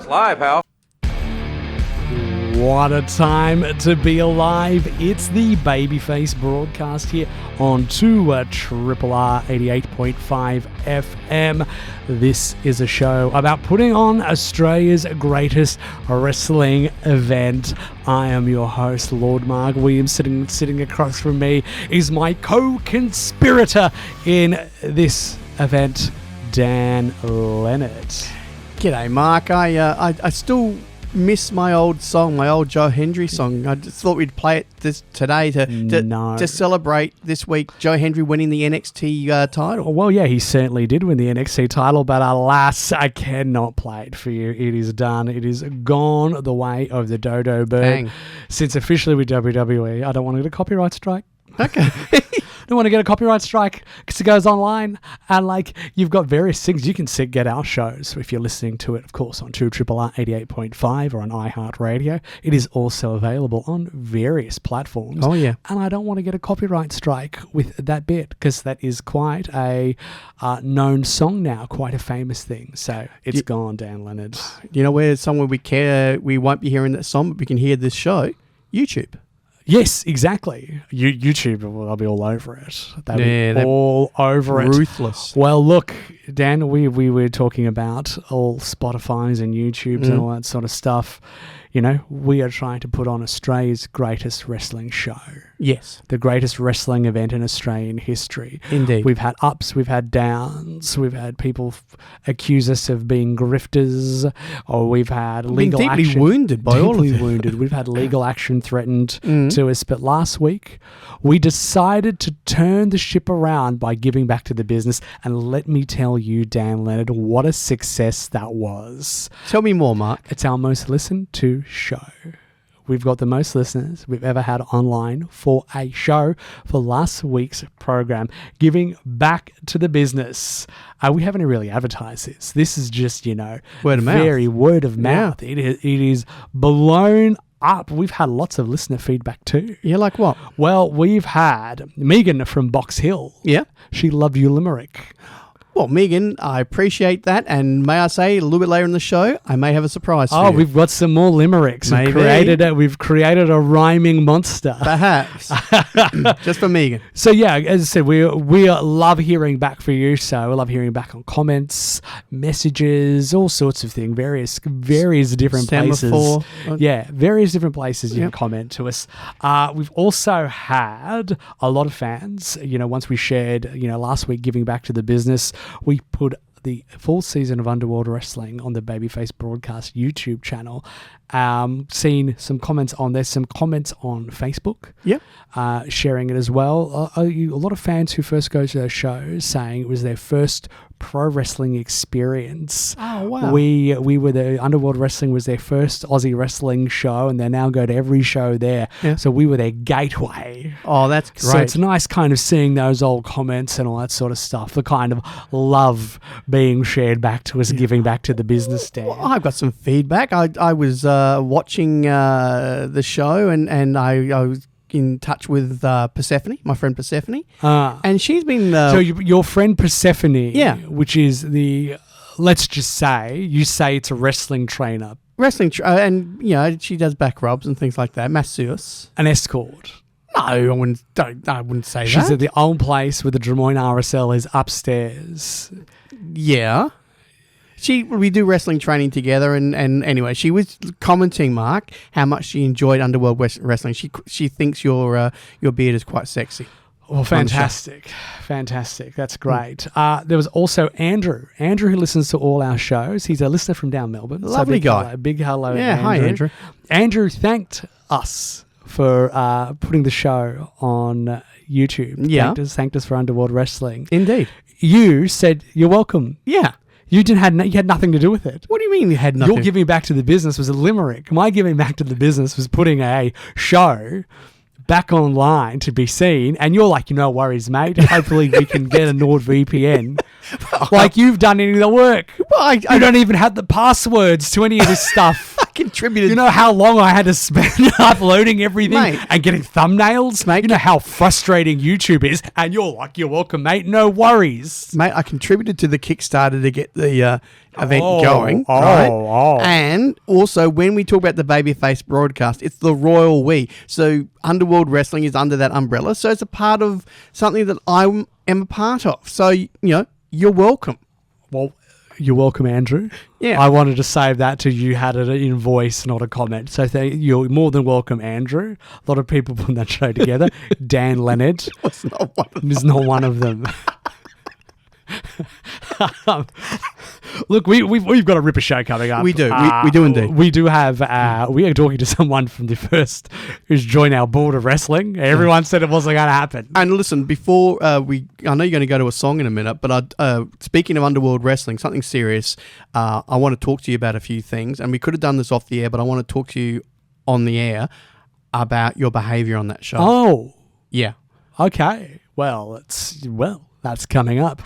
live, pal. What a time to be alive. It's the Babyface broadcast here on 2RR 88.5 FM. This is a show about putting on Australia's greatest wrestling event. I am your host, Lord Mark Williamson. Sitting across from me is my co-conspirator in this event, Dann Lennard. G'day, Mark. I still miss my old song, my old Joe Hendry song. I just thought we'd play it today to celebrate this week Joe Hendry winning the NXT title. Well, yeah, he certainly did win the NXT title, but alas, I cannot play it for you. It is done. It is gone the way of the dodo bird. Bang. Since officially with WWE, I don't want to get a copyright strike. Okay. Don't want to get a copyright strike because it goes online, and you've got various things you can get our shows if you're listening to it, of course, on 2RR 88.5 or on iHeartRadio. It is also available on various platforms. Oh yeah, and I don't want to get a copyright strike with that bit because that is quite a known song now, quite a famous thing. So it's gone, Dann Lennard. You know where somewhere we won't be hearing that song, but we can hear this show? YouTube. Yes, exactly. YouTube, well, they'll be all over it. They'll be all over it. Ruthless. Well, look, Dan, we were talking about all Spotifys and YouTubes and all that sort of stuff. You know, we are trying to put on Australia's greatest wrestling show. Yes. The greatest wrestling event in Australian history. Indeed. We've had ups, we've had downs, we've had people accuse us of being grifters, or we've had legal action. Deeply wounded by all of them. Deeply wounded. We've had legal action threatened to us. But last week, we decided to turn the ship around by giving back to the business. And let me tell you, Dann Lennard, what a success that was. Tell me more, Mark. It's our most listened to show. We've got the most listeners we've ever had online for a show for last week's program, giving back to the business. We haven't really advertised this. This is just, word of mouth. Very word of mouth. Yeah. It is blown up. We've had lots of listener feedback too. Yeah, like what? Well, we've had Megan from Box Hill. Yeah. She loved your limerick. Well, Megan, I appreciate that, and may I say, a little bit later in the show, I may have a surprise for you. We've got some more limericks. Maybe. We've created a rhyming monster. Perhaps. Just for Megan. So, yeah, as I said, we love hearing back for you, so we love hearing back on comments, messages, all sorts of things, various different Semaphore. places. Yeah, various different places you can comment to us. We've also had a lot of fans, once we shared, last week giving back to the business. We put the full season of Underworld Wrestling on the Babyface Broadcast YouTube channel. Seen some comments on there, some comments on Facebook. Yep. Sharing it as well. A lot of fans who first go to those shows saying it was their first pro wrestling experience. Oh, wow. We were the Underworld Wrestling was their first Aussie wrestling show, and they now go to every show there. Yeah. So we were their gateway. Oh, that's great. So it's nice kind of seeing those old comments and all that sort of stuff, the kind of love being shared back to us, giving back to the business stand. Well, I've got some feedback. I was watching the show, and I was in touch with Persephone, my friend Persephone, and she's been... so your friend Persephone, yeah, which is let's just say, you say it's a wrestling trainer. And, she does back rubs and things like that, masseuse. An escort. No, I wouldn't say that. She's at the old place where the Des Moines RSL is upstairs. Yeah. We do wrestling training together, and anyway, she was commenting, Mark, how much she enjoyed Underworld Wrestling. She thinks your beard is quite sexy. Well, fantastic. That's great. There was also Andrew, who listens to all our shows. He's a listener from down Melbourne. Lovely guy. Big hello, yeah, Andrew. Hi, Andrew. Andrew thanked us for putting the show on YouTube. Yeah. Thanked us for Underworld Wrestling. Indeed. You said you're welcome. Yeah. You had nothing to do with it. What do you mean you had nothing? Your giving back to the business was a limerick. My giving back to the business was putting a show back online to be seen, and you're like, no worries, mate. Hopefully we can get a NordVPN. Like you've done any of the work. Well, you don't even have the passwords to any of this stuff. contributed. You know how long I had to spend uploading everything and getting thumbnails? Mate, you know how frustrating YouTube is? And you're like, you're welcome, mate. No worries. Mate, I contributed to the Kickstarter to get the event going. Right? And also, when we talk about the Babyface broadcast, it's the royal we. So Underworld Wrestling is under that umbrella. So it's a part of something that I am a part of. So, you're welcome. Well, you're welcome, Andrew. Yeah. I wanted to save that to you had it in voice, not a comment. So you're more than welcome, Andrew. A lot of people put that show together. Dann Lennard is not one of them. Look, we've got a ripper show coming up. We do. We do indeed. We do have. We are talking to someone from the first who's joined our board of wrestling. Everyone said it wasn't going to happen. And listen, before I know you're going to go to a song in a minute, but speaking of Underworld Wrestling, something serious. I want to talk to you about a few things, and we could have done this off the air, but I want to talk to you on the air about your behaviour on that show. Oh, yeah. Okay. Well, that's coming up.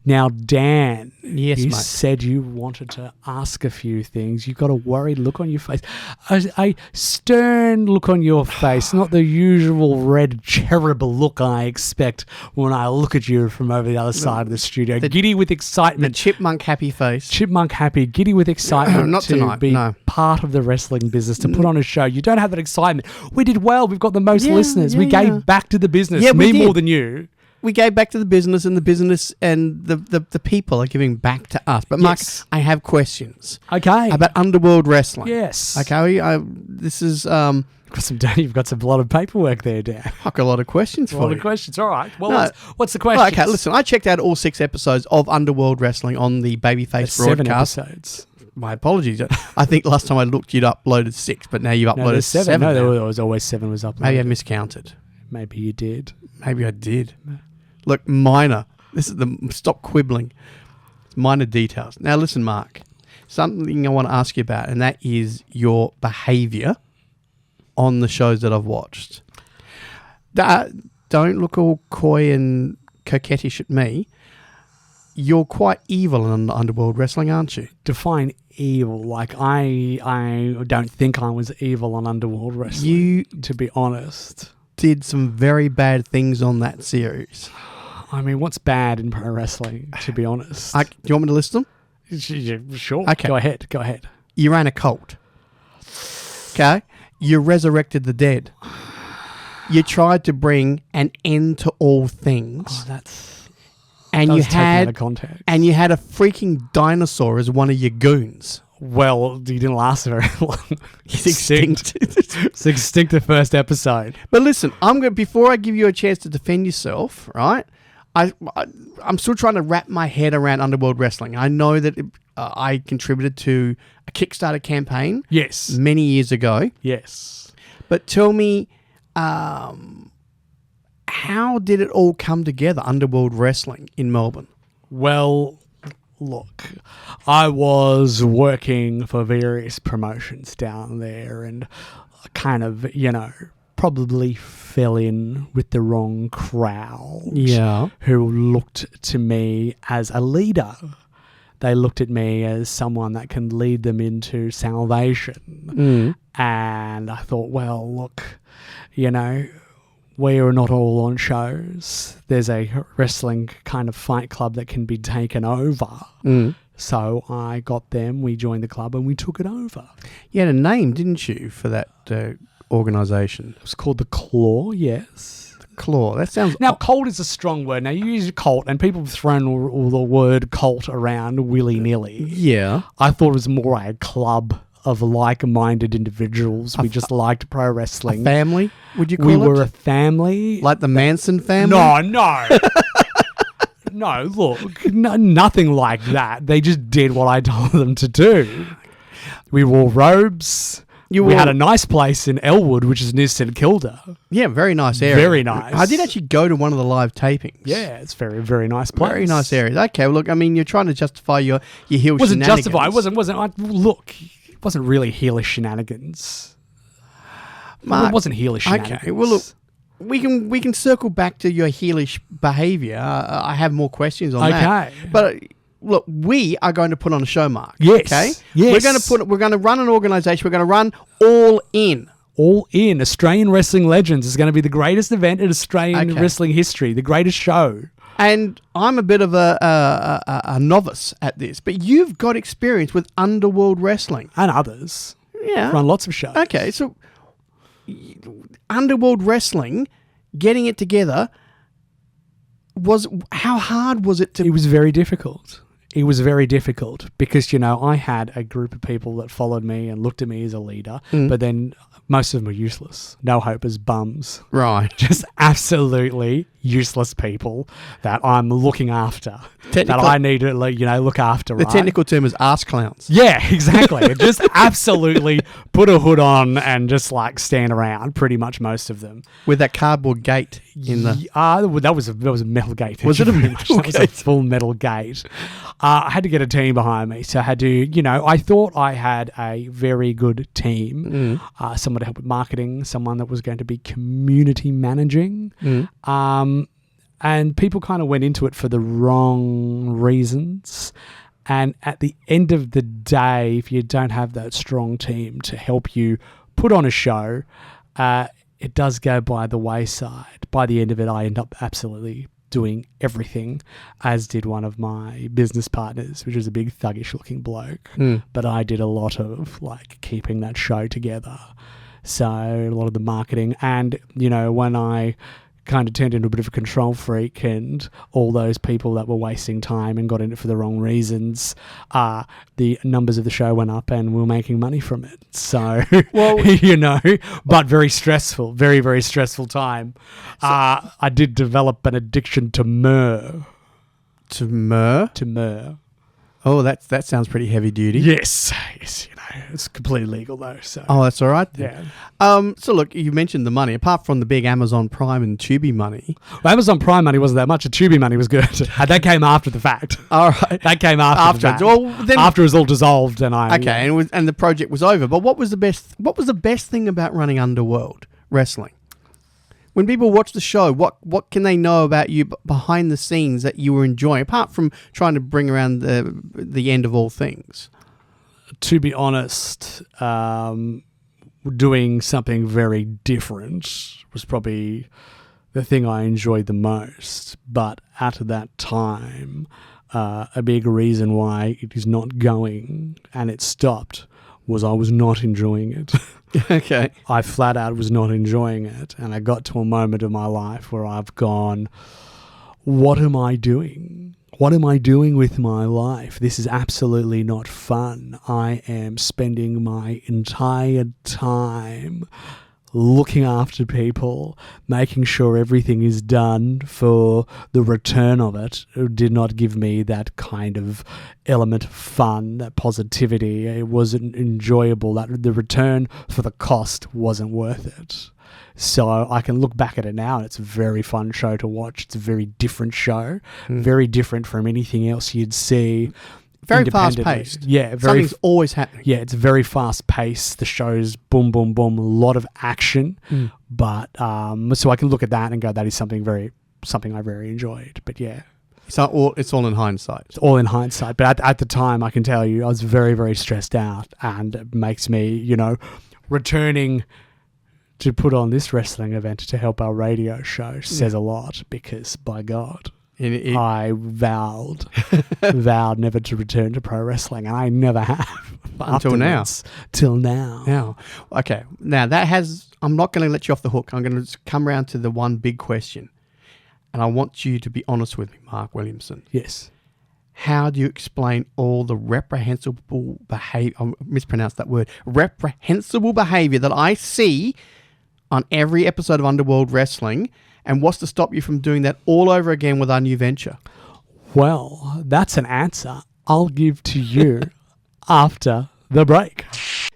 Now, Dan, yes, you mate. said you wanted to ask a few things. You've got a worried look on your face, a stern look on your face, not the usual red cherub look I expect when I look at you from over the other side of the studio. Giddy with excitement. The chipmunk happy face. Chipmunk happy, giddy with excitement not to tonight, be no. part of the wrestling business, to put on a show. You don't have that excitement. We did well. We've got the most listeners. We gave back to the business. Yeah, me more than you. We gave back to the business, and the business and the people are giving back to us. But Mark, I have questions. Okay. About Underworld Wrestling. Yes. Okay. This is You've got a lot of paperwork there, Dan. I've got a lot of questions for you. A lot of questions. All right. Well, what's the question? Okay. Listen, I checked out all 6 episodes of Underworld Wrestling on the Babyface broadcast. 7 episodes. My apologies. I think last time I looked, you'd uploaded 6, but now you've uploaded 7. No, there was always 7 was uploaded. Maybe I miscounted. Maybe you did. Maybe I did. Look, minor. This is stop quibbling. It's minor details. Now, listen, Mark. Something I want to ask you about, and that is your behaviour on the shows that I've watched. Don't look all coy and coquettish at me. You're quite evil in Underworld Wrestling, aren't you? Define evil. Like, I don't think I was evil on Underworld Wrestling. You, to be honest, did some very bad things on that series. I mean, what's bad in pro wrestling, to be honest? Do you want me to list them? Sure. Okay. Go ahead. You ran a cult. Okay? You resurrected the dead. You tried to bring an end to all things. Oh, that's... And you had out of context. And you had a freaking dinosaur as one of your goons. Well, he didn't last very long. He's extinct. It's extinct the first episode. But listen, before I give you a chance to defend yourself, right? I'm still trying to wrap my head around Underworld Wrestling. I know that I contributed to a Kickstarter campaign. Yes. Many years ago. Yes. But tell me, how did it all come together, Underworld Wrestling in Melbourne? Well, look, I was working for various promotions down there and kind of, probably fell in with the wrong crowd. Yeah. Who looked to me as a leader. They looked at me as someone that can lead them into salvation. And I thought, well, look, we are not all on shows. There's a wrestling kind of fight club that can be taken over. So I got them, we joined the club, and we took it over. You had a name, didn't you, for that organisation? It was called the Claw, yes. The Claw. That sounds... Now, cult is a strong word. Now, you use cult, and people have thrown all the word cult around willy-nilly. Yeah. I thought it was more a club of like-minded individuals. We just liked pro wrestling. A family, would you call it? We were a family. Like the Manson family? No. No, look, nothing like that. They just did what I told them to do. We wore robes. We had a nice place in Elwood, which is near St Kilda. Yeah, very nice area. Very nice. I did actually go to one of the live tapings. Yeah, it's very, very nice place. Very nice area. Okay, well, look, I mean, you're trying to justify your heel shenanigans. Wasn't justified. It wasn't really heelish shenanigans. Mark, it wasn't heelish shenanigans. Okay, well, look, we can circle back to your heelish behaviour. I have more questions on that. Okay. But look, we are going to put on a show, Mark. Yes. Okay. Yes. We're going to run an organisation. We're going to run All In. All In. Australian Wrestling Legends is going to be the greatest event in Australian wrestling history, the greatest show. And I'm a bit of a novice at this, but you've got experience with Underworld Wrestling. And others. Yeah. Run lots of shows. Okay, so Underworld Wrestling, getting it together, how hard was it to... It was very difficult. It was very difficult because, I had a group of people that followed me and looked at me as a leader, but then most of them were useless. No hope as bums. Right. Just absolutely useless people that I'm looking after. That I need to, look after, The technical term is arse clowns. Yeah, exactly. Just absolutely put a hood on and just stand around, pretty much most of them. With that cardboard gate in the... that was a metal gate. Was it a metal gate? It was a full metal gate. I had to get a team behind me. So I had to, I thought I had a very good team. Someone to help with marketing, someone that was going to be community managing. And people kind of went into it for the wrong reasons. And at the end of the day, if you don't have that strong team to help you put on a show, it does go by the wayside. By the end of it, I end up absolutely doing everything, as did one of my business partners, which was a big thuggish looking bloke. But I did a lot of keeping that show together. So a lot of the marketing, and when I kind of turned into a bit of a control freak, and all those people that were wasting time and got in it for the wrong reasons, the numbers of the show went up and we were making money from it. So, but very stressful, very, very stressful time. So, I did develop an addiction to myrrh. To myrrh? To myrrh. Oh, that sounds pretty heavy duty. Yes, it's completely legal though. So. Oh, that's all right then. Yeah. So look, you mentioned the money. Apart from the big Amazon Prime and Tubi money, well, Amazon Prime money wasn't that much. The Tubi money was good. That came after the fact. All right, that came after the fact. Well, then, after it was all dissolved, and and the project was over. But what was the best thing about running Underworld Wrestling? When people watch the show, what can they know about you behind the scenes that you were enjoying, apart from trying to bring around the end of all things? To be honest, doing something very different was probably the thing I enjoyed the most. But at that time, a big reason why it is not going and it stopped was I was not enjoying it. Okay. I flat out was not enjoying it. And I got to a moment of my life where I've gone, what am I doing? What am I doing with my life? This is absolutely not fun. I am spending my entire time looking after people, making sure everything is done for the return of it. It did not give me that kind of element of fun, that positivity. It wasn't enjoyable. That the return for the cost wasn't worth it. So I can look back at it now, and it's a very fun show to watch. It's a very different show, very different from anything else you'd see. Very fast-paced. Yeah, something's always happening. Yeah, it's very fast-paced. The show's boom, boom, boom, a lot of action. But so I can look at that and go, that is something I very enjoyed. But yeah. So it's all in hindsight. It's all in hindsight. But at the time, I can tell you, I was very, very stressed out, and it makes me, returning to put on this wrestling event to help our radio show says a lot, because by God, I vowed never to return to pro wrestling, and I never have until now. Till now. Now, okay. Now I'm not going to let you off the hook. I'm going to come around to the one big question, and I want you to be honest with me, Mark Williamson. Yes. How do you explain all the reprehensible behavior? I mispronounced that word. Reprehensible behavior that I see on every episode of Underworld Wrestling, and what's to stop you from doing that all over again with our new venture? Well, that's an answer I'll give to you after the break.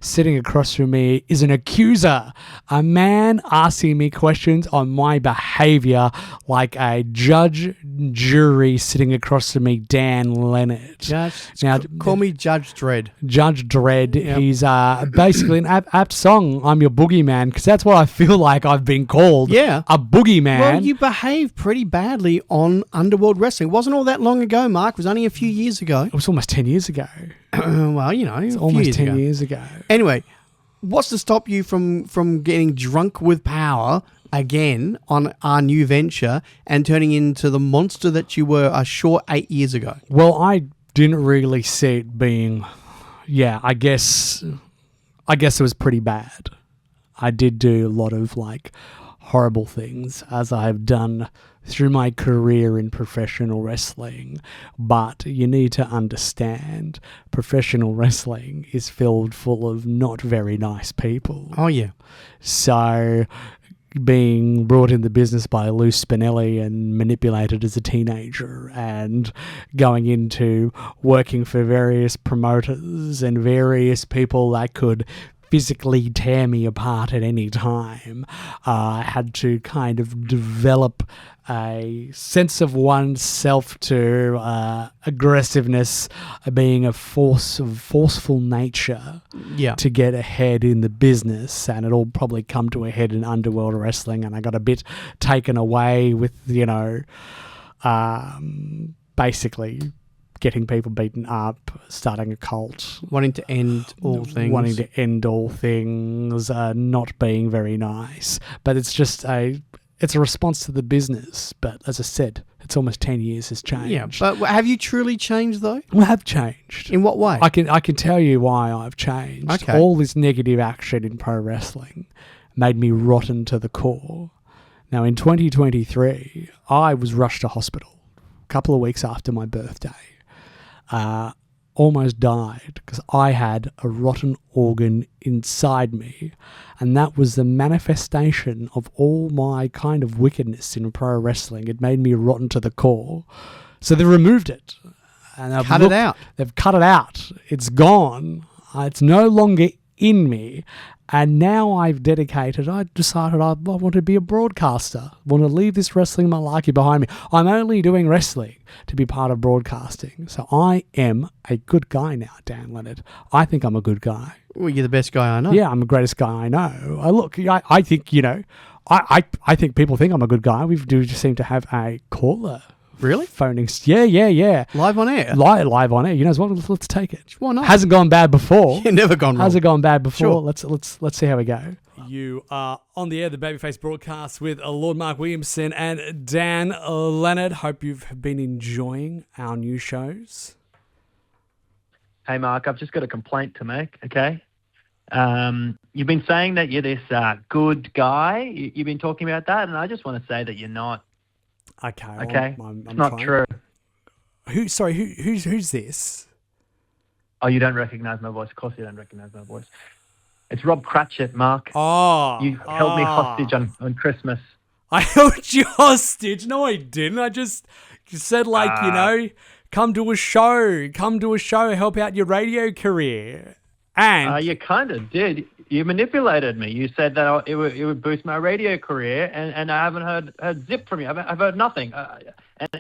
sitting across from me is an accuser, a man asking me questions on my behaviour like a judge, jury sitting across from me, Dann Lennard. Now, call me Judge Dredd. Judge Dredd. Yep. He's basically an apt song, I'm your boogeyman, because that's what I feel like I've been called. Yeah. A boogeyman. Well, you behaved pretty badly on Underworld Wrestling. It wasn't all that long ago, Mark. It was only a few years ago. It was almost 10 years ago. Well, it's almost 10 years ago. Anyway, what's to stop you from getting drunk with power again on our new venture and turning into the monster that you were a short 8 years ago? Well, I didn't really see it being... Yeah, I guess it was pretty bad. I did do a lot of horrible things, as I have done through my career in professional wrestling. But you need to understand, professional wrestling is filled full of not very nice people. Oh, yeah. So being brought in the business by Lou Spinelli and manipulated as a teenager and going into working for various promoters and various people that could physically tear me apart at any time, had to kind of develop a sense of oneself to aggressiveness, being a forceful nature to get ahead in the business, and it'll probably come to a head in Underworld Wrestling, and I got a bit taken away with, basically getting people beaten up, starting a cult. Wanting to end all things. Not being very nice. But it's just it's a response to the business. But as I said, it's almost 10 years has changed. Yeah, but have you truly changed though? I have changed. In what way? I can tell you why I've changed. Okay. All this negative action in pro wrestling made me rotten to the core. Now in 2023, I was rushed to hospital a couple of weeks after my birthday. Almost died because I had a rotten organ inside me, and that was the manifestation of all my kind of wickedness in pro wrestling. It made me rotten to the core. So they removed it. And they've cut it out. It's gone. It's no longer in me. And now I decided I want to be a broadcaster. I want to leave this wrestling malarkey behind me. I'm only doing wrestling to be part of broadcasting. So I am a good guy now, Dann Lennard. I think I'm a good guy. Well, you're the best guy I know. Yeah, I'm the greatest guy I know. I think, I think people think I'm a good guy. We do just seem to have a caller. Really? Phoning. Yeah. Live on air? Live on air. You know what? Let's take it. Why not? Hasn't gone bad before. Yeah, never gone wrong. Hasn't gone bad before. Sure. Let's see how we go. You are on the air, the Babyface broadcast with Lord Mark Williamson and Dann Lennard. Hope you've been enjoying our new shows. Hey, Mark, I've just got a complaint to make, okay? You've been saying that you're this good guy. You've been talking about that, and I just want to say that you're not. Okay. It's not true. Who's this? Oh, you don't recognize my voice. Of course you don't recognize my voice. It's Rob Cratchit, Mark. Oh. You held me hostage on Christmas. I held you hostage? No, I didn't. I just said, come to a show, help out your radio career. And you kind of did. You manipulated me. You said that it would boost my radio career, and I haven't heard zip from you. I've heard nothing,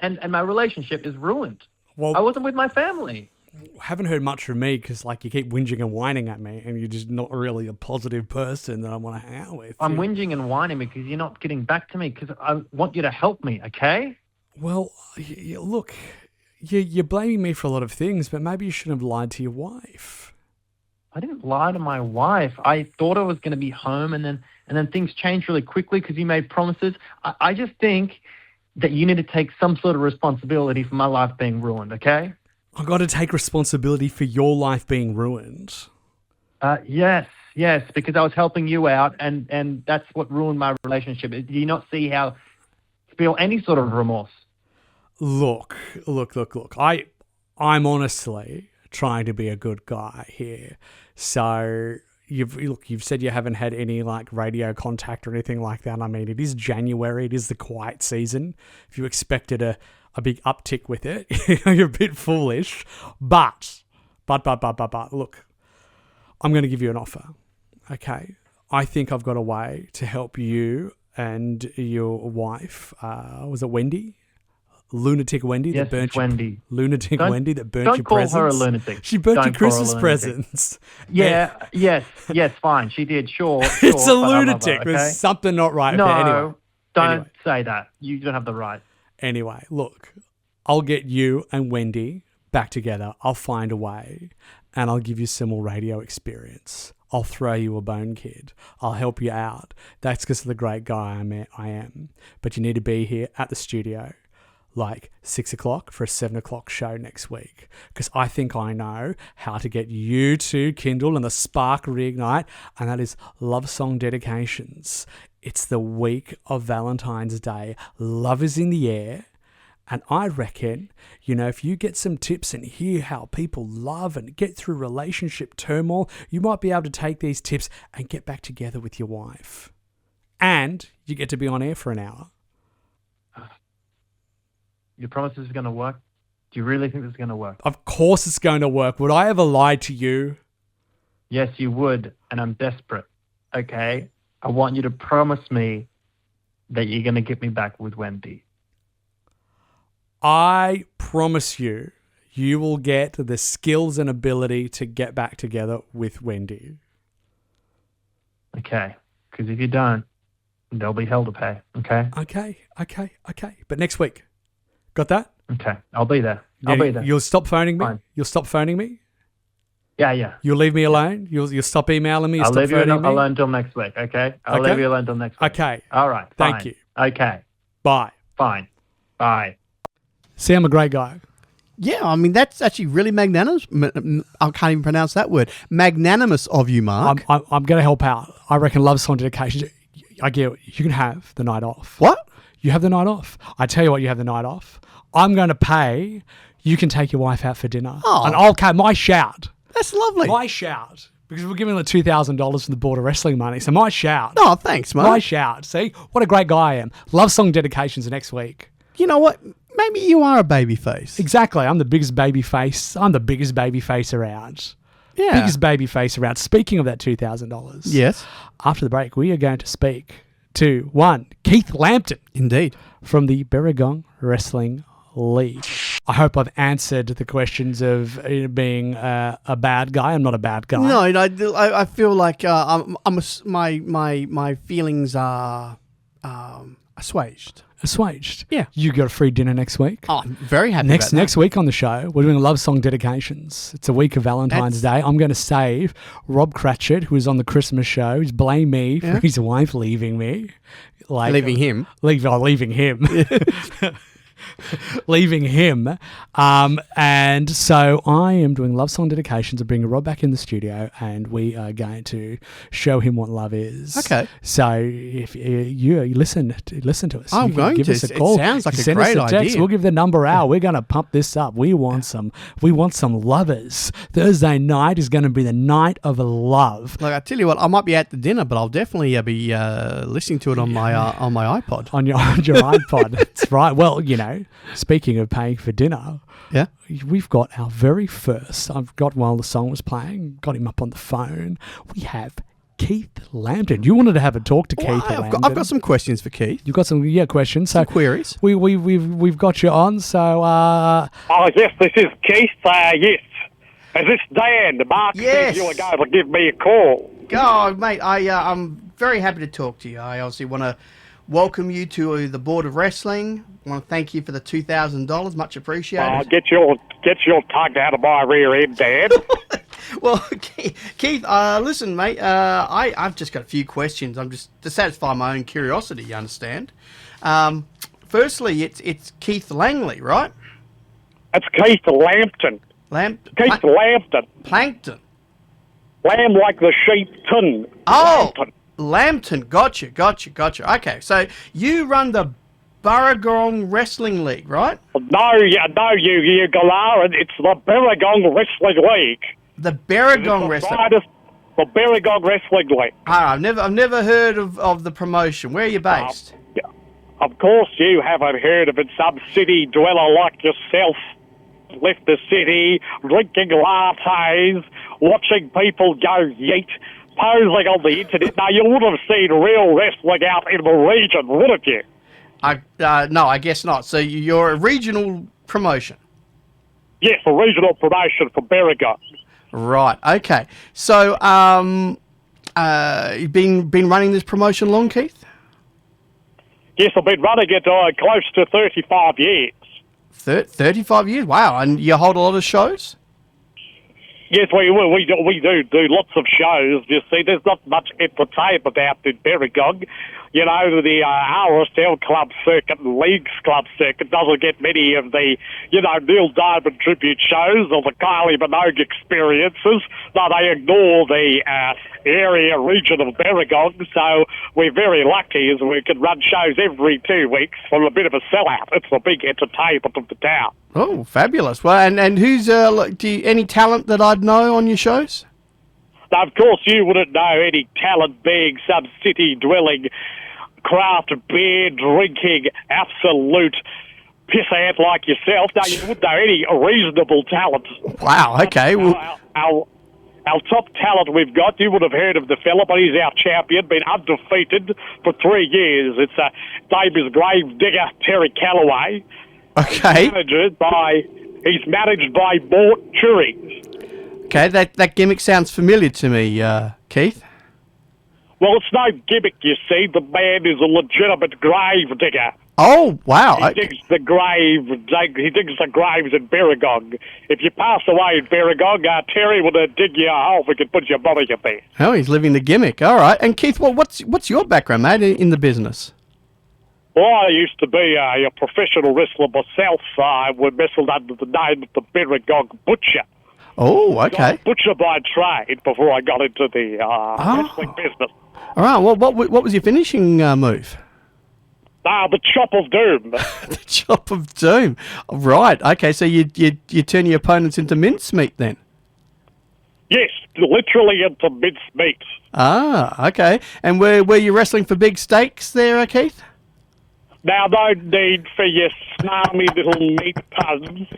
and my relationship is ruined. Well, I wasn't with my family. Haven't heard much from me because you keep whinging and whining at me, and you're just not really a positive person that I want to hang out with. I'm whinging and whining because you're not getting back to me because I want you to help me, okay? Well, look, you're blaming me for a lot of things, but maybe you shouldn't have lied to your wife. I didn't lie to my wife. I thought I was going to be home, and then things changed really quickly because you made promises. I just think that you need to take some sort of responsibility for my life being ruined, okay? I've got to take responsibility for your life being ruined. Yes, because I was helping you out, and that's what ruined my relationship. Do you not see how feel any sort of remorse? Look. I'm honestly trying to be a good guy here. So you've said you haven't had any radio contact or anything like that. I mean, it is January. It is the quiet season. If you expected a big uptick with it, you're a bit foolish. But look, I'm going to give you an offer. Okay. I think I've got a way to help you and your wife. Was it Wendy? Lunatic Wendy yes, that burnt it's Wendy. Lunatic Wendy that burnt your call presents. Her a lunatic. She burnt don't your Christmas presents. Yeah, yes, fine. She did, sure. It's a but I love lunatic. her, okay? There's something not right. No, Anyway. don't say that. You don't have the right. Anyway, look, I'll get you and Wendy back together. I'll find a way and I'll give you some more radio experience. I'll throw you a bone, kid. I'll help you out. That's because of the great guy I am. But you need to be here at the studio like 6 o'clock for a 7 o'clock show next week. Because I think I know how to get you to kindle and the spark reignite. And that is love song dedications. It's the week of Valentine's Day. Love is in the air. And I reckon, if you get some tips and hear how people love and get through relationship turmoil, you might be able to take these tips and get back together with your wife. And you get to be on air for an hour. You promise this is going to work? Do you really think this is going to work? Of course it's going to work. Would I ever lie to you? Yes, you would. And I'm desperate. Okay? I want you to promise me that you're going to get me back with Wendy. I promise you, you will get the skills and ability to get back together with Wendy. Okay. Because if you don't, there'll be hell to pay. Okay? Okay. But next week. Got that? Okay. I'll be there. I'll be there. You'll stop phoning me? Fine. You'll stop phoning me? Yeah. You'll leave me alone? You'll stop emailing me? I'll leave you me? alone until next week, okay? I'll leave you alone until next week. Okay. All right. Fine. Thank you. Okay. Bye. Fine. Bye. See, I'm a great guy. Yeah, I mean, that's actually really magnanimous. I can't even pronounce that word. Magnanimous of you, Mark. I'm going to help out. I reckon love song dedications. I get it. You can have the night off. What? You have the night off. I tell you what, you have the night off. I'm going to pay. You can take your wife out for dinner. Oh. And I'll my shout. That's lovely. My shout. Because we're giving the $2,000 from the Board of Wrestling money. So my shout. Oh, thanks, Mark. My shout. See? What a great guy I am. Love song dedications next week. You know what? Maybe you are a babyface. Exactly. I'm the biggest babyface. I'm the biggest babyface around. Yeah. Biggest babyface around. Speaking of that $2,000. Yes. After the break, we are going to speak to one, Keith Lambton. Indeed. From the Berrigong Wrestling League. I hope I've answered the questions of being a bad guy. I'm not a bad guy. No, I feel like my feelings are assuaged. Assuaged. Yeah. You got a free dinner next week. Oh, I'm very happy about that. Next week on the show, we're doing love song dedications. It's a week of Valentine's Day. I'm going to save Rob Cratchit, who is on the Christmas show. He's blame me for his wife leaving me. Leaving him. Leaving him. Leaving him. And so I am doing love song dedications and bringing Rob back in the studio, and we are going to show him what love is. Okay. So if you listen to us, I'm going give to. us a call. It sounds like Send a great us a text. idea. We'll give the number out. We're going to pump this up. We want some lovers. Thursday night is going to be the night of love. Like, I tell you what, I might be at the dinner, but I'll definitely be listening to it on my iPod. On your iPod. That's right. Well, speaking of paying for dinner, yeah, we've got our very first. I've got while the song was playing, got him up on the phone. We have Keith Lambton. You wanted to have a talk to Keith Lambton. I've got some questions for Keith. You've got some questions. Some queries. We've got you on. So oh yes, this is Keith. Yes, is this Dan? Mark said you were going to give me a call. Oh, mate, I'm very happy to talk to you. I obviously want to welcome you to the Board of Wrestling. I want to thank you for the $2,000. Much appreciated. Get your tongue out of my rear end, Dan. Well, Keith, listen, mate. I've just got a few questions. I'm just to satisfy my own curiosity. You understand? Firstly, it's Keith Langley, right? That's Keith Lambton. Keith Lambton. Plankton. Lamb like the sheep ton. Oh, Lambton. Gotcha. Okay, so you run the Berrigong Wrestling League, right? No, you galah. It's the Berrigong Wrestling League. The Berrigong Wrestling. The Berrigong Wrestling League. I've never heard of the promotion. Where are you based? Of course you haven't heard of it. Some city dweller like yourself left the city drinking lattes, watching people go yeet, posing on the internet. Now, you would have seen real wrestling out in the region, wouldn't you? No, I guess not. So you're a regional promotion? Yes, a regional promotion for Berrigong. Right, okay. So you've been running this promotion long, Keith? Yes, I've been running it close to 35 years. 35 years? Wow, and you hold a lot of shows? Yes, we do lots of shows. You see, there's not much entertainment out in Berrigong. You know, the RSL club circuit and Leagues club circuit doesn't get many of the, Neil Diamond tribute shows or the Kylie Minogue experiences. No, they ignore the area region of Berrigong, so we're very lucky as we can run shows every 2 weeks from a bit of a sellout. It's the big entertainment of the town. Oh, fabulous. Well, and who's, any talent that I'd know on your shows? Now, of course, you wouldn't know any talent being some city-dwelling, craft beer drinking, absolute pissant like yourself. No, you wouldn't know any reasonable talent. Wow, okay. Our top talent we've got, you would have heard of the fella, but he's our champion, been undefeated for 3 years. It's Davis Gravedigger Terry Calloway. Okay. He's managed by Mort Turing. Okay, that gimmick sounds familiar to me, Keith. Well, it's no gimmick, you see. The man is a legitimate grave digger. Oh, wow. He digs the graves in Berrigong. If you pass away in Berrigong, Terry will dig you a hole we can put your body in there. Oh, he's living the gimmick. All right. And Keith, what's your background, mate, in the business? Well, I used to be a professional wrestler myself. I wrestled under the name of the Berrigong Butcher. Oh, okay. Butcher by trade before I got into the wrestling business. All right. Well, what was your finishing move? The Chop of Doom. The Chop of Doom. Right. Okay. So you turn your opponents into mincemeat then? Yes, literally into mincemeat. Ah, okay. And were you wrestling for big stakes there, Keith? Now, no need for your smarmy little meat puns.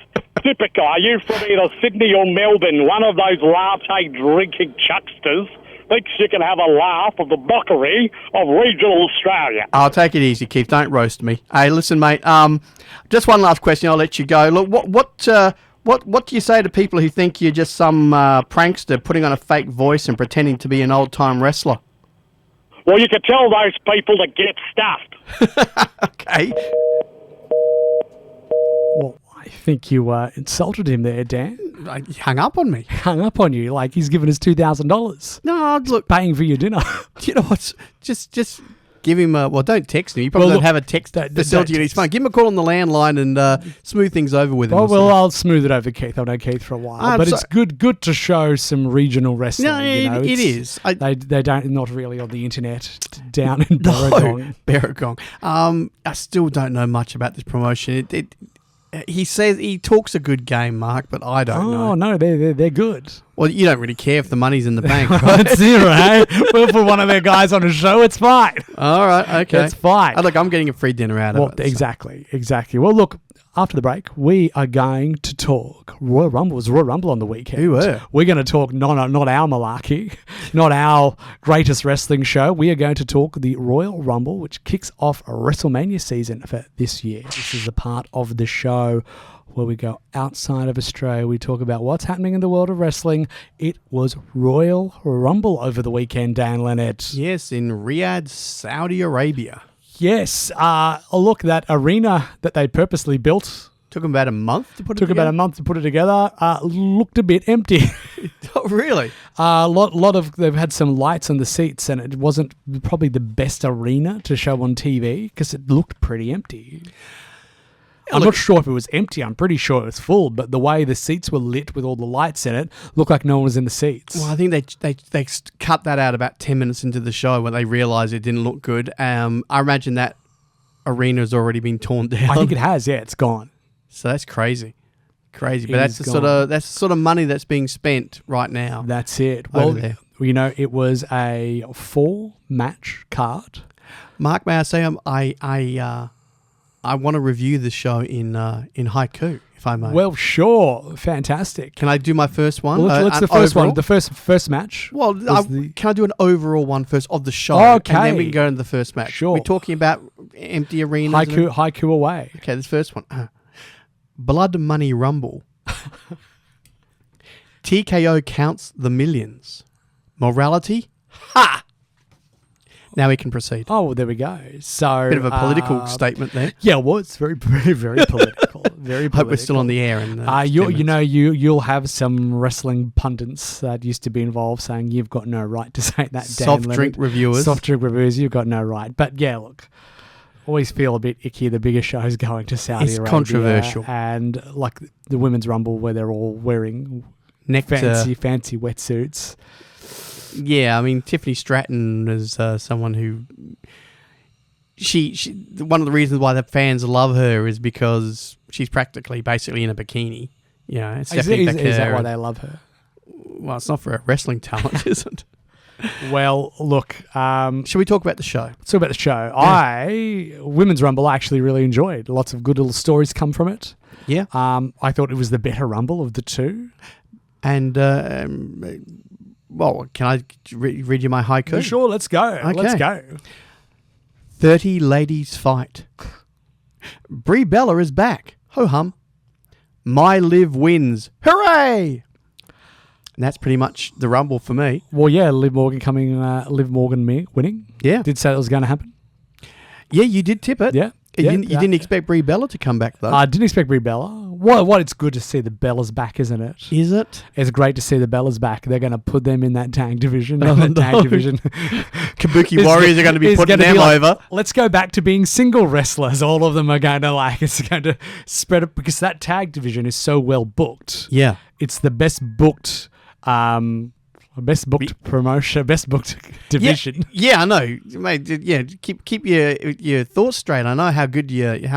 Typical. Are you from either Sydney or Melbourne? One of those latte drinking chucksters thinks you can have a laugh at the mockery of regional Australia. I'll take it easy, Keith. Don't roast me. Hey, listen, mate. Just one last question. I'll let you go. Look, what do you say to people who think you're just some prankster putting on a fake voice and pretending to be an old-time wrestler? Well, you can tell those people to get stuffed. Okay. Well, I think you insulted him there, Dan. He hung up on me. Hung up on you like he's given us $2,000. No, look. Paying for your dinner. You know what? Just give him a... Well, don't text him. You probably don't have a text facility on his phone. Give him a call on the landline and smooth things over with him. Well, I'll smooth it over, Keith. I've known Keith for a while. But it's good to show some regional wrestling. No, it is. They don't, not really on the internet down in Berrigong. No, Berrigong. I still don't know much about this promotion. He says he talks a good game, Mark, but I don't know. Oh, no, they're good. Well, you don't really care if the money's in the bank, right? That's it, right? We'll put one of their guys on a show. It's fine. All right, okay. It's fine. Look, I'm getting a free dinner out of it. Exactly. Well, look, after the break, we are going to talk Royal Rumble. It was Royal Rumble on the weekend. We were. We're going to talk not our malarkey, not our greatest wrestling show. We are going to talk the Royal Rumble, which kicks off a WrestleMania season for this year. This is a part of the show where we go outside of Australia. We talk about what's happening in the world of wrestling. It was Royal Rumble over the weekend, Dann Lennard. Yes, in Riyadh, Saudi Arabia. Yes. Look, that arena that they purposely built... Took them about a month to put it together? Looked a bit empty. Oh, really? They've had some lights on the seats, and it wasn't probably the best arena to show on TV because it looked pretty empty. I'm not sure if it was empty. I'm pretty sure it was full, but the way the seats were lit with all the lights in it looked like no one was in the seats. Well, I think they cut that out about 10 minutes into the show when they realised it didn't look good. I imagine that arena has already been torn down. I think it has. Yeah, it's gone. So that's crazy. But that's the sort of money that's being spent right now. That's it. Well, it was a 4-match card. Mark, may I say I want to review the show in haiku, if I may. Well, sure. Fantastic. Can I do my first one? Well, let's the first overall? one. The first match. Well, can I do an overall one first of the show? Okay. And then we can go into the first match. Sure. We're talking about empty arenas. Haiku away. Okay, this first one. Blood Money Rumble. TKO counts the millions. Morality? Ha! Now we can proceed. Oh, well, there we go. So Bit of a political statement there. Yeah, well, it's very, very, very political. Very political. Hope we're still on the air. You'll have some wrestling pundits that used to be involved saying you've got no right to say that. Soft drink reviewers, you've got no right. But yeah, look, always feel a bit icky. The bigger shows going to Saudi Arabia. It's controversial, and like the women's rumble where they're all wearing fancy wetsuits. Yeah, I mean, Tiffany Stratton is someone who... She one of the reasons why the fans love her is because she's basically in a bikini. You know, is that why they love her? Well, it's not for her wrestling talent, is it? Well, look... Shall we talk about the show? Let's talk about the show. Yeah. Women's Rumble I actually really enjoyed. Lots of good little stories come from it. Yeah. I thought it was the better Rumble of the two. And... well, can I read you my haiku? Sure, let's go. Okay. Let's go. 30 ladies fight. Brie Bella is back. Ho-hum. My Liv wins. Hooray! And that's pretty much the Rumble for me. Well, yeah, Liv Morgan winning. Yeah. Did say that was going to happen. Yeah, you did tip it. Yeah. You didn't expect Brie Bella to come back, though. I didn't expect Brie Bella. What it's good to see the Bellas back, isn't it? Is it? It's great to see the Bellas back. They're going to put them in that tag division. Division. Kabuki Warriors are going to be putting them over. Let's go back to being single wrestlers. All of them are going to it's going to spread it because that tag division is so well booked. Yeah. It's the best booked promotion, best booked division. Yeah, I know, mate. Yeah, keep your thoughts straight. I know how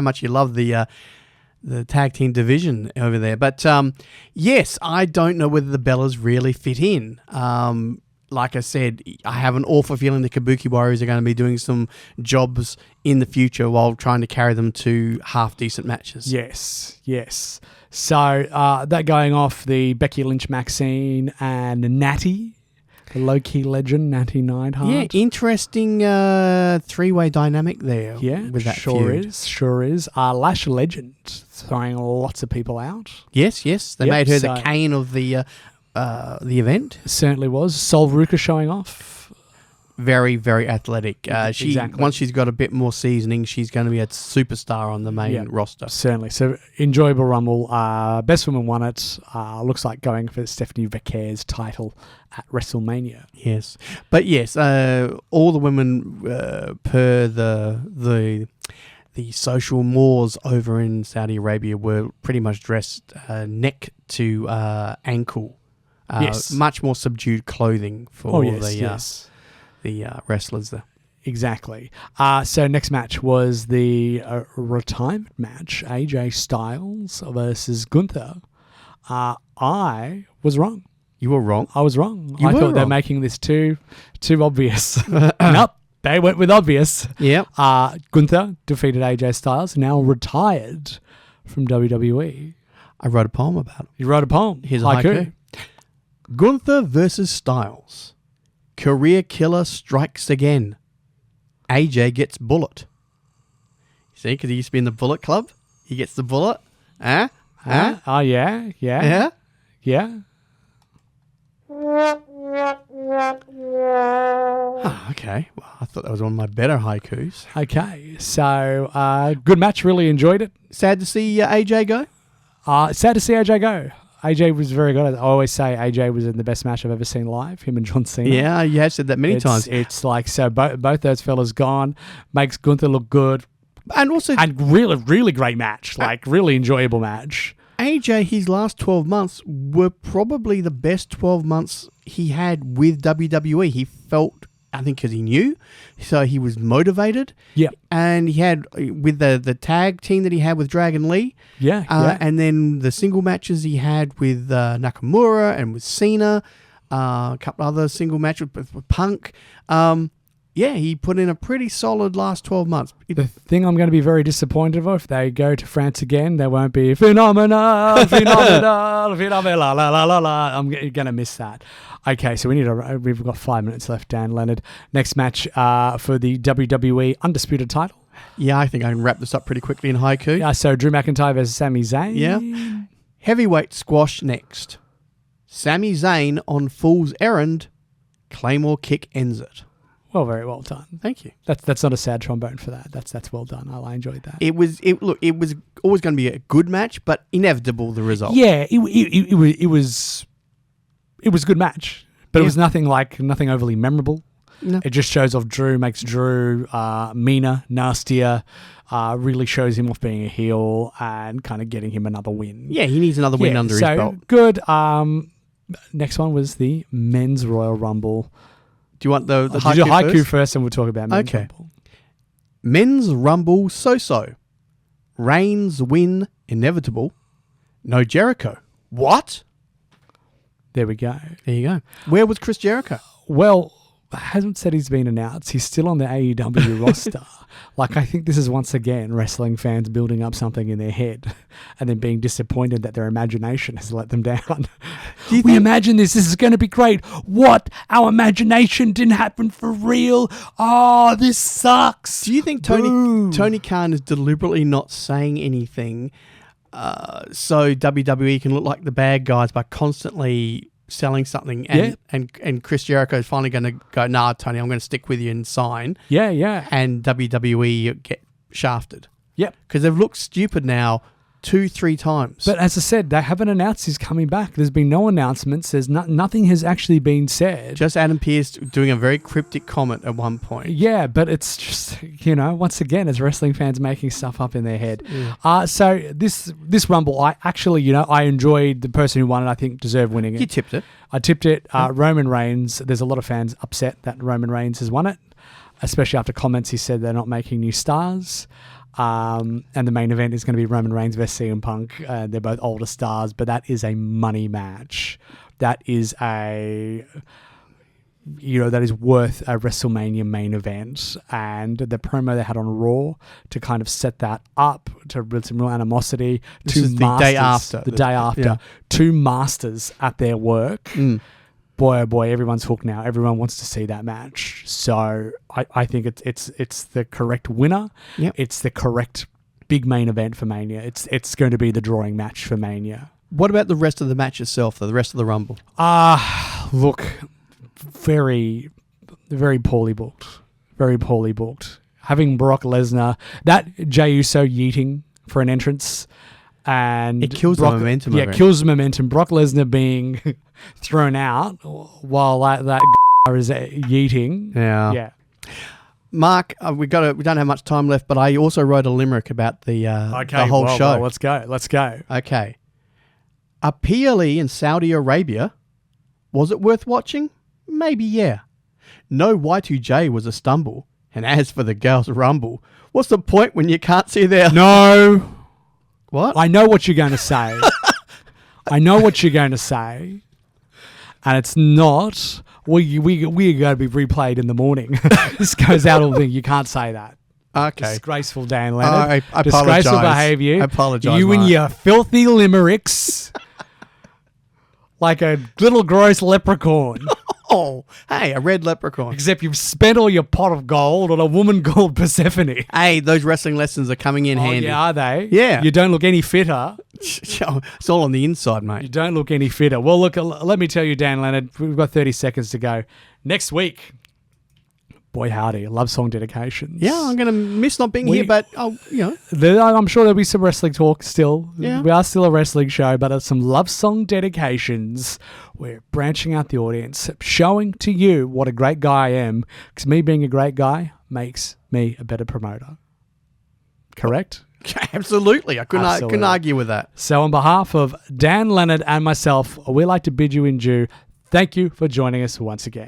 much you love the tag team division over there. But yes, I don't know whether the Bellas really fit in. Like I said, I have an awful feeling the Kabuki Warriors are going to be doing some jobs in the future while trying to carry them to half decent matches. Yes. So that going off, the Becky Lynch, Maxine, and Natty, the low-key legend, Natty Neidhart. Yeah, interesting three-way dynamic there. Yeah, with that feud. Sure is. Lash Legend throwing lots of people out. Yes. They made her the Kane of the event. Certainly was. Sol Ruka showing off. Very, very athletic. Exactly. Once she's got a bit more seasoning, she's going to be a superstar on the main roster. Certainly. So, enjoyable Rumble. Best Woman won it. Looks like going for Stephanie Vacquer's title at WrestleMania. Yes. But yes, all the women per the social mores over in Saudi Arabia were pretty much dressed neck to ankle. Yes. Much more subdued clothing for the wrestlers there. Exactly. So next match was the retirement match, AJ Styles versus Gunther. I was wrong. You were wrong? I was wrong. I thought they're making this too obvious. Nope. They went with obvious. Yeah. Gunther defeated AJ Styles, now retired from WWE. I wrote a poem about it. You wrote a poem. Here's a haiku. Gunther versus Styles. Career killer strikes again. AJ gets bullet. See, because he used to be in the Bullet Club. He gets the bullet. Huh? Oh, yeah. Yeah? Yeah. Oh, okay. Well, I thought that was one of my better haikus. Okay. So, good match. Really enjoyed it. Sad to see AJ go? Sad to see AJ go. AJ was very good. I always say AJ was in the best match I've ever seen live, him and John Cena. Yeah, you have said that many times. It's like, so both those fellas gone, makes Gunther look good. And really, really great match. Like, really enjoyable match. AJ, his last 12 months were probably the best 12 months he had with WWE. He felt, I think, because he knew, so he was motivated. Yeah. And he had, with the tag team that he had with Dragon Lee. Yeah. And then the single matches he had with Nakamura and with Cena, a couple other single matches with Punk. Yeah, he put in a pretty solid last 12 months. The thing I'm going to be very disappointed of, if they go to France again, there won't be phenomenal, phenomenal, phenomenal, la la la la. I'm going to miss that. Okay, so we've got 5 minutes left, Dann Lennard. Next match for the WWE Undisputed title. Yeah, I think I can wrap this up pretty quickly in haiku. Yeah, so Drew McIntyre versus Sami Zayn. Yeah. Heavyweight squash next. Sami Zayn on Fool's Errand. Claymore kick ends it. Well, very well done. Thank you. That's not a sad trombone for that. That's well done. I enjoyed that. It was always going to be a good match, but inevitable the result. Yeah, it was a good match, but it was nothing overly memorable. No. It just shows off Drew, makes Drew meaner, nastier, really shows him off being a heel and kind of getting him another win. Yeah, he needs another win under his belt. Good. Next one was the Men's Royal Rumble. Do you want the haiku first and we'll talk about Men's Rumble. Men's Rumble so-so. Reigns win inevitable. No Jericho. What? There we go. There you go. Where was Chris Jericho? Well, hasn't said he's been announced. He's still on the AEW roster. I think this is once again wrestling fans building up something in their head and then being disappointed that their imagination has let them down. We imagine this is going to be great. What? Our imagination didn't happen for real? Oh, this sucks. Do you think Tony Khan is deliberately not saying anything so WWE can look like the bad guys by constantly selling something and Chris Jericho is finally going to go, nah, Tony, I'm going to stick with you and sign. Yeah. And WWE get shafted. Yep. Because they've looked stupid now 2-3 times. But as I said, they haven't announced he's coming back. There's been no announcements. There's nothing has actually been said. Just Adam Pearce doing a very cryptic comment at one point. Yeah, but it's just, once again, it's wrestling fans making stuff up in their head. Yeah. So this Rumble, I enjoyed the person who won it. I think deserved winning it. You tipped it. I tipped it. Roman Reigns. There's a lot of fans upset that Roman Reigns has won it, especially after comments he said they're not making new stars. And the main event is going to be Roman Reigns versus CM Punk. They're both older stars, but that is a money match. That is that is worth a WrestleMania main event. And the promo they had on Raw to kind of set that up to build some real animosity. This is the day after. The day after. Yeah. Two masters at their work. Boy, oh boy, everyone's hooked now. Everyone wants to see that match. So I think it's the correct winner. Yep. It's the correct big main event for Mania. It's going to be the drawing match for Mania. What about the rest of the match itself, though, the rest of the Rumble? Look, very, very poorly booked. Very poorly booked. Having Brock Lesnar, that Jey Uso yeeting for an entrance. And it kills the momentum. Yeah, it kills the momentum. Brock Lesnar being thrown out while that is yeeting. Yeah. Mark, we don't have much time left, but I also wrote a limerick about the whole show. Well, let's go. Okay. A PLE in Saudi Arabia, was it worth watching? Maybe, yeah. No Y2J was a stumble, and as for the girls' rumble, what's the point when you can't see their... No. What? I know what you're going to say. And it's not. We are going to be replayed in the morning. This goes out all thing. You can't say that. Okay. Disgraceful, Dann Lennard. I Disgraceful behaviour. I apologise. You and your filthy limericks. Like a little gross leprechaun. Oh, hey, a red leprechaun. Except you've spent all your pot of gold on a woman called Persephone. Hey, those wrestling lessons are coming in handy. Yeah, are they? Yeah. You don't look any fitter. It's all on the inside, mate. You don't look any fitter. Well, look, let me tell you, Dann Lennard, we've got 30 seconds to go. Next week, boy howdy, love song dedications. Yeah, I'm going to miss not being here, but, I'm sure there'll be some wrestling talk still. Yeah. We are still a wrestling show, but some love song dedications. We're branching out the audience, showing to you what a great guy I am, because me being a great guy makes me a better promoter. Correct? Absolutely. I couldn't argue with that. So on behalf of Dann Lennard and myself, we'd like to bid you adieu. Thank you for joining us once again.